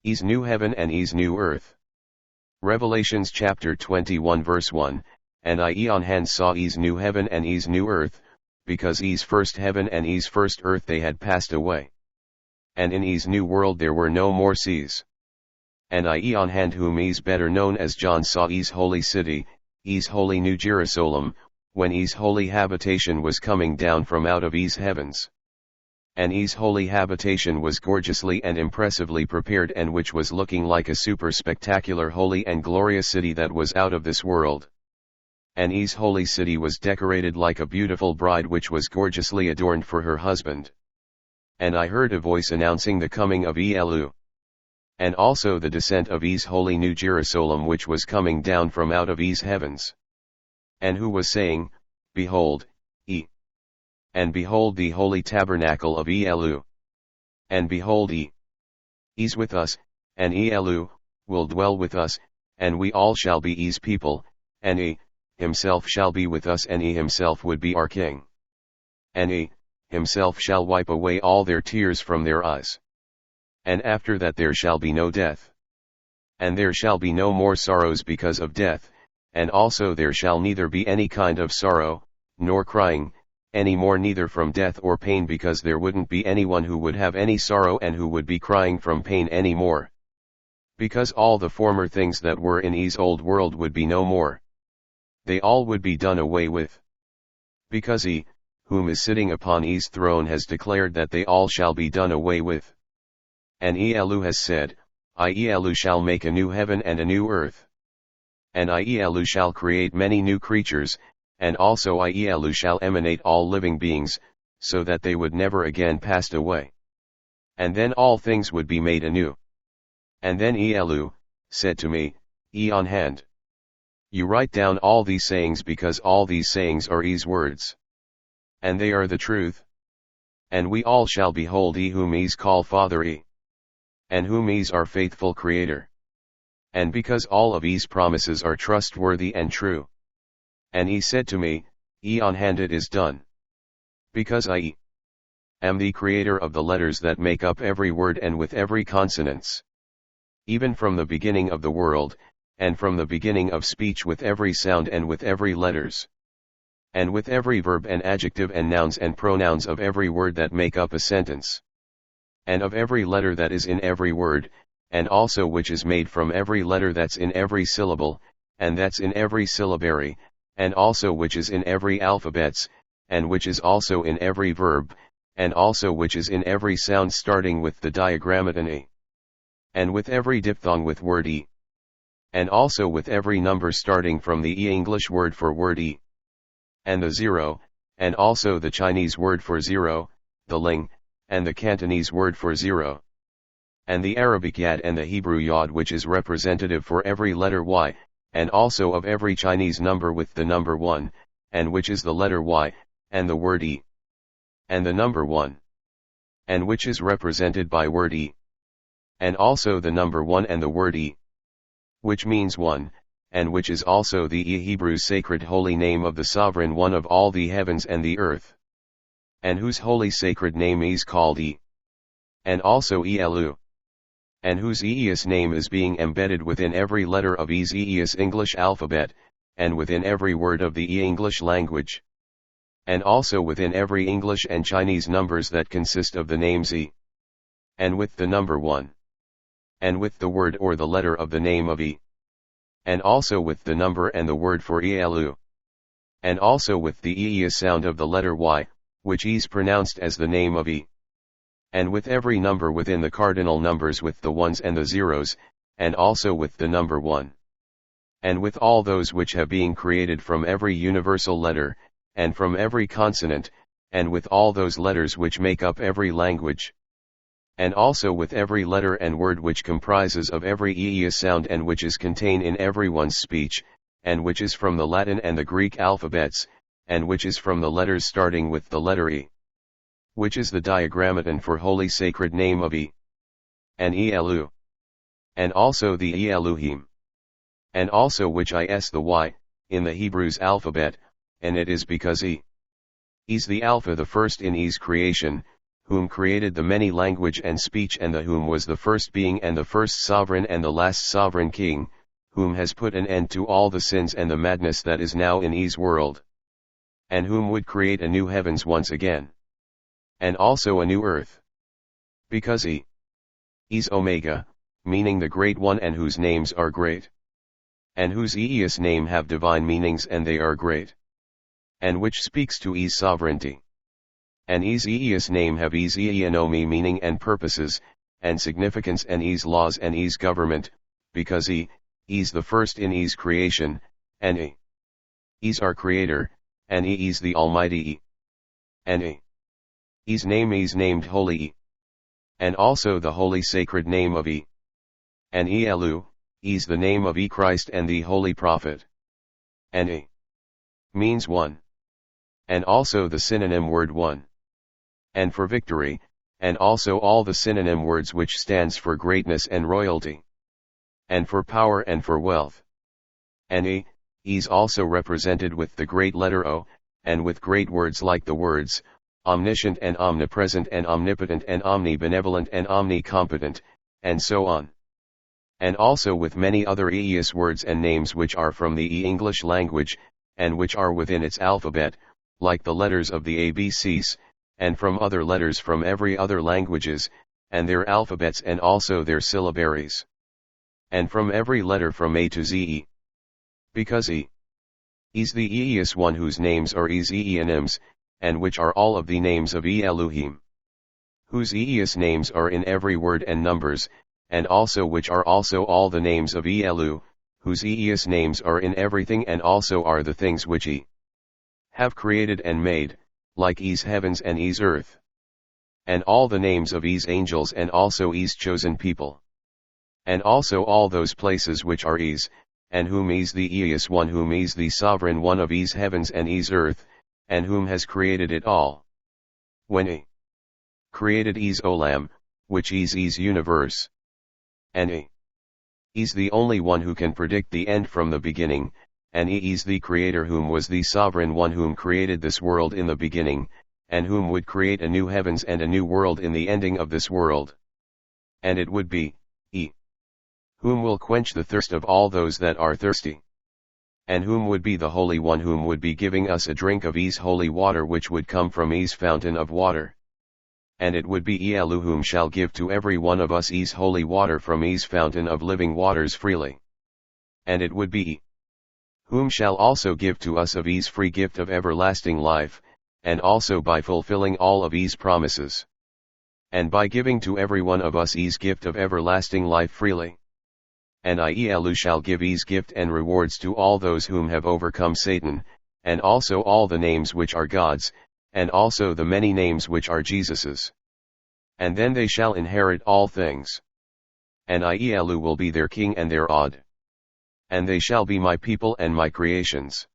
E's new heaven and E's new earth. Revelations chapter 21 verse 1, And I on hand saw E's new heaven and E's new earth, because E's first heaven and E's first earth they had passed away. And in E's new world there were no more seas. And I on hand whom E's better known as John saw E's holy city, E's holy New Jerusalem, when E's holy habitation was coming down from out of E's heavens. And E's holy habitation was gorgeously and impressively prepared, and which was looking like a super spectacular holy and glorious city that was out of this world. And E's holy city was decorated like a beautiful bride which was gorgeously adorned for her husband. And I heard a voice announcing the coming of Elu'hymn. And also the descent of E's holy New Jerusalem which was coming down from out of E's heavens. And who was saying, Behold, E. And behold the holy tabernacle of Elu'hymn. And behold E's with us, and Elu'hymn will dwell with us, and we all shall be E's people, and E himself shall be with us, and E himself would be our king. And E himself shall wipe away all their tears from their eyes. And after that there shall be no death. And there shall be no more sorrows because of death, and also there shall neither be any kind of sorrow, nor crying, any more, neither from death or pain, because there wouldn't be anyone who would have any sorrow and who would be crying from pain any more. Because all the former things that were in E's old world would be no more. They all would be done away with. Because E, whom is sitting upon E's throne, has declared that they all shall be done away with. And Elu'hymn has said, I Elu'hymn shall make a new heaven and a new earth. And I Elu'hymn shall create many new creatures, and also I Elu'hymn shall emanate all living beings, so that they would never again pass away. And then all things would be made anew. And then Elu'hymn said to me, E on hand. You write down all these sayings, because all these sayings are E's words. And they are the truth. And we all shall behold E whom E's call Father E. And whom E's our faithful Creator. And because all of E's promises are trustworthy and true. And he said to me, E on hand, it is done. Because I am the creator of the letters that make up every word, and with every consonants. Even from the beginning of the world, and from the beginning of speech, with every sound and with every letters. And with every verb and adjective and nouns and pronouns of every word that make up a sentence. And of every letter that is in every word, and also which is made from every letter that's in every syllable, and that's in every syllabary, and also which is in every alphabets, and which is also in every verb, and also which is in every sound starting with the diagrammaton E. And with every diphthong with word E. And also with every number starting from the English word for word E. And the zero, and also the Chinese word for zero, the ling, and the Cantonese word for zero. And the Arabic yad and the Hebrew yod, which is representative for every letter Y, and also of every Chinese number with the number 1, and which is the letter Y, and the word E. And the number 1. And which is represented by word E. And also the number 1 and the word E. Which means one, and which is also the Hebrew sacred holy name of the Sovereign One of all the heavens and the earth. And whose holy sacred name is called E. And also Elu'hymn. And whose E's name is being embedded within every letter of E's English alphabet, and within every word of the English language. And also within every English and Chinese numbers that consist of the names E. And with the number 1. And with the word or the letter of the name of E. And also with the number and the word for Elu'hymn. And also with the sound of the letter Y, which is pronounced as the name of E. And with every number within the cardinal numbers with the ones and the zeros, and also with the number 1. And with all those which have been created from every universal letter, and from every consonant, and with all those letters which make up every language. And also with every letter and word which comprises of every sound, and which is contained in everyone's speech, and which is from the Latin and the Greek alphabets, and which is from the letters starting with the letter E. Which is the diagrammaton for holy sacred name of E. And Elu'hymn. And also the Elu'hymn. And also which is the Y, in the Hebrew's alphabet, and it is because E is the Alpha, the first in E's creation, whom created the many language and speech, and the whom was the first being and the first sovereign and the last sovereign king, whom has put an end to all the sins and the madness that is now in his world. And whom would create a new heavens once again. And also a new earth. Because he is Omega, meaning the Great One, and whose names are great. And whose Eos name have divine meanings, and they are great. And which speaks to his sovereignty. And his Eos name have his Eonomy meaning and purposes, and significance, and his laws and his government, because he is the first in his creation, and he is our creator, and he is the Almighty, and he his name is named Holy, and also the holy sacred name of he. And Elu is the name of Christ and the holy prophet. And he means one. And also the synonym word one. And for victory, and also all the synonym words which stands for greatness and royalty. And for power and for wealth. And he is also represented with the great letter O, and with great words like the words, omniscient and omnipresent and omnipotent and omnibenevolent and omnicompetent, and so on. And also with many other Eos words and names which are from the English language, and which are within its alphabet, like the letters of the ABCs, and from other letters from every other languages, and their alphabets and also their syllabaries. And from every letter from A to Z. Because he is the Eos one whose names are his Eonyms, and which are all of the names of Elu'hymn. Whose Eos names are in every word and numbers, and also which are also all the names of Elu, whose Eos names are in everything, and also are the things which he have created and made, like his heavens and his earth. And all the names of his angels, and also his chosen people. And also all those places which are his, and whom is the Eos one, whom is the sovereign one of his heavens and his earth, and whom has created it all. When he created his Olam, which is his universe. And he is the only one who can predict the end from the beginning, and he is the creator whom was the sovereign one whom created this world in the beginning, and whom would create a new heavens and a new world in the ending of this world. And it would be he whom will quench the thirst of all those that are thirsty. And whom would be the Holy One, whom would be giving us a drink of his holy water, which would come from his fountain of water. And it would be Elu whom shall give to every one of us his holy water from his fountain of living waters freely. And it would be whom shall also give to us of his free gift of everlasting life, and also by fulfilling all of his promises. And by giving to every one of us his gift of everlasting life freely. And Elu shall give his gift and rewards to all those whom have overcome Satan, and also all the names which are God's, and also the many names which are Jesus's. And then they shall inherit all things. And Elu will be their king and their odd. And they shall be my people and my creations.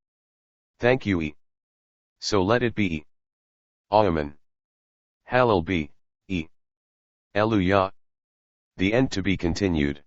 Thank you. So let it be. Amen. Hallel be. Eluya. The end to be continued.